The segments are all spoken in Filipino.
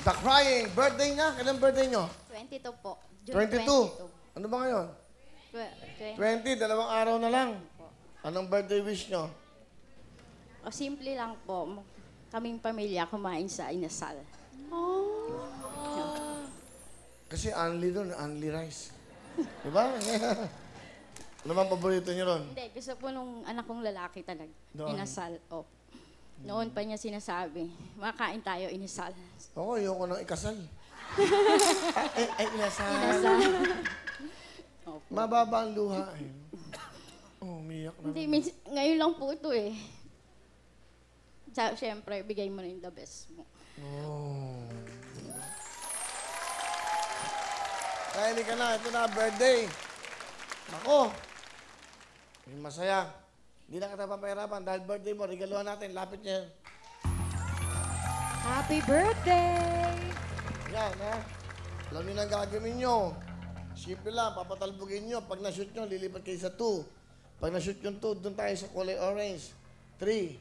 The Crying. Birthday niya? Kailan birthday niyo? 22 po. June 22. Ano ba ngayon? 20. 20, dalawang araw na lang. Anong birthday wish niyo? O, simple lang po. Kaming pamilya kumain sa inasal. Kasi only doon, only rice. Diba? Ano bang paborito niyo ron? Hindi, gusto po nung anak kong lalaki talaga. Doon. Inasal. O. Noon pa niya sinasabi, makain tayo inasal. Oo, ayoko nang ikasal. ay, inasal. Inasal. Opo. Mababa ang luha. Eh. Oh, umiyak na. Hindi, ngayon lang po ito eh. Siyempre, bigay mo na yung the best mo. Oh. Kaya hindi ka na, ito na, birthday. Ako. Masaya. Hindi na kita papahirapan dahil birthday mo, regaluhan natin, lapit niya. Happy birthday! Yan, ha? Alam niyo na ang gagawin niyo. Simple lang, papatalbugin niyo. Pag na-shoot niyo, lilipat kayo sa 2. Pag na-shoot yung 2, doon tayo sa kulay orange. 3.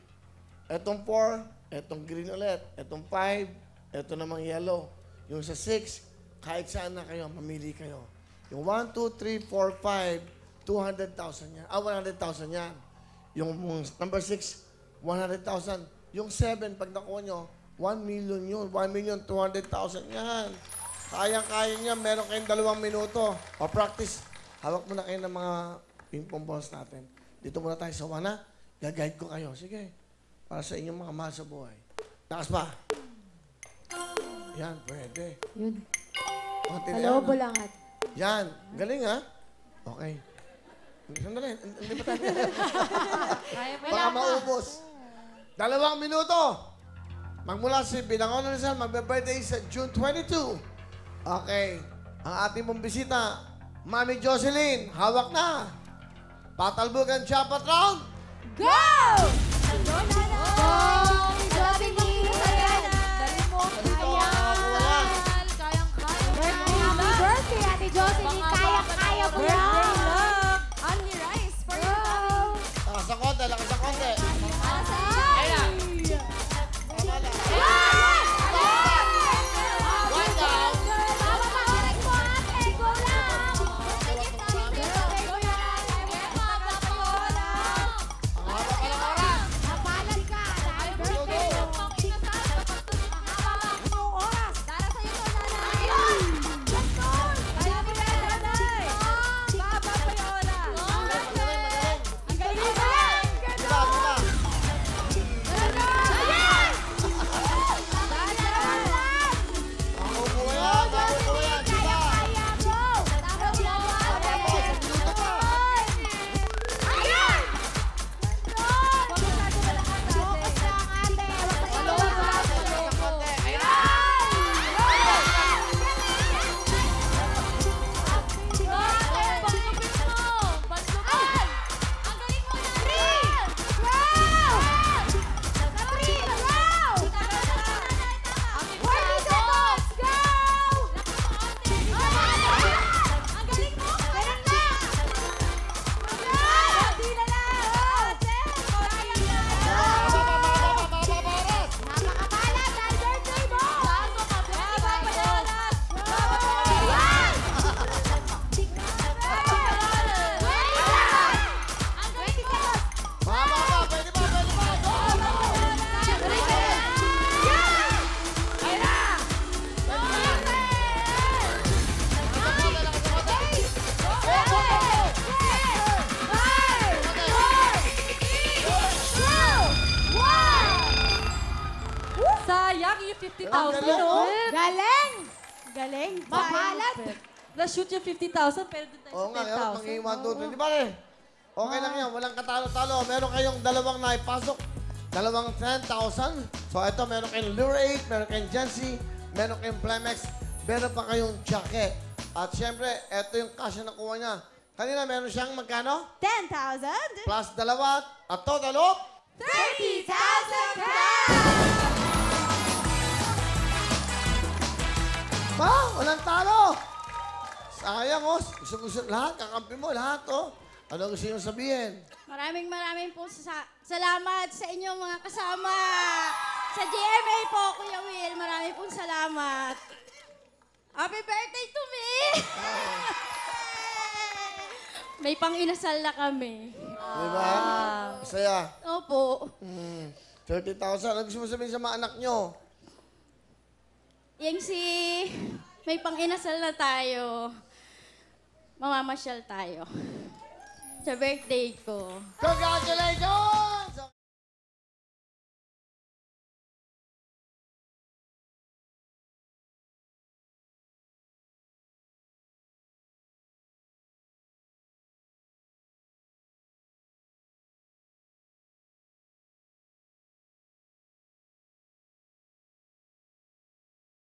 Etong 4, etong green ulit. Etong 5, eto namang yellow. Yung sa 6, kahit saan na kayo, mamili kayo. Yung 1, 2, 3, 4, 5, 200,000 yan. 100,000 yan. Yung number 6, 100,000. Yung 7, pag nakuha nyo, 1 million yun. 1,200,000 yan. Kaya-kaya niya, meron kayong 2 minuto. O practice, hawak muna kayo ng mga ping-pong balls natin. Dito muna tayo sa 1, gag-guide ko kayo. Sige, para sa inyong mga mahal sa buhay. Takas pa. Yan, pwede. Yun. Konti na Hello, yan, ha? bulangat. Yan, galing ha? Okay. Sandali, hindi pa tayo. Baka maubos. 2 minuto. Magmula si Binangon Rizal, magbe-birthday sa June 22. Okay. Ang ating mong bisita, Mami Jocelyn, hawak na. Patalbugan Chapat Round. Go! Go! Jocelyn! Dali mo. Happy birthday, Ate Jocelyn. Kaya-kaya mo yan. Only rice for you. Lakas sa konti, lakas sa konti. One down. Ang haba ka ng oras. Magaling. Diba, diba? Makukuha yan, makukuha yan. Diba? Tapos, minuto pa. Sayang yung 50,000. Galing, oh. Galing! Galing! Mapalat! Na-shoot yung 50,000, pero doon tayo Oo nga, sa 10,000. magiging 1, 2, 3. Di ba rin? Okay lang yan. Walang katalo-talo. Meron kayong 2 naipasok. 10,000. So ito, meron kayong Lure 8, meron kayong Gency, meron kayong Plemex, meron pa kayong jacket. At syempre, ito yung cash na nakuha niya. Kanina meron siyang magkano? 10,000! Plus 2 at total of 30,000 crowns! Ba? Walang talo! Sayang, oh. Gusto lahat. Kakampi mo, lahat, oh. Ano gusto nyo sabihin? Maraming po salamat sa inyong mga kasama. Sa GMA po, Kuya Will, maraming pong salamat. Happy birthday to me! May pang-inasal na kami. Di ba? Masaya. Opo. 30,000. Ano gusto mo sabihin sa mga anak nyo? Yung may pang-inasal na tayo. Mamamasyal tayo. Sa birthday ko. Congratulations!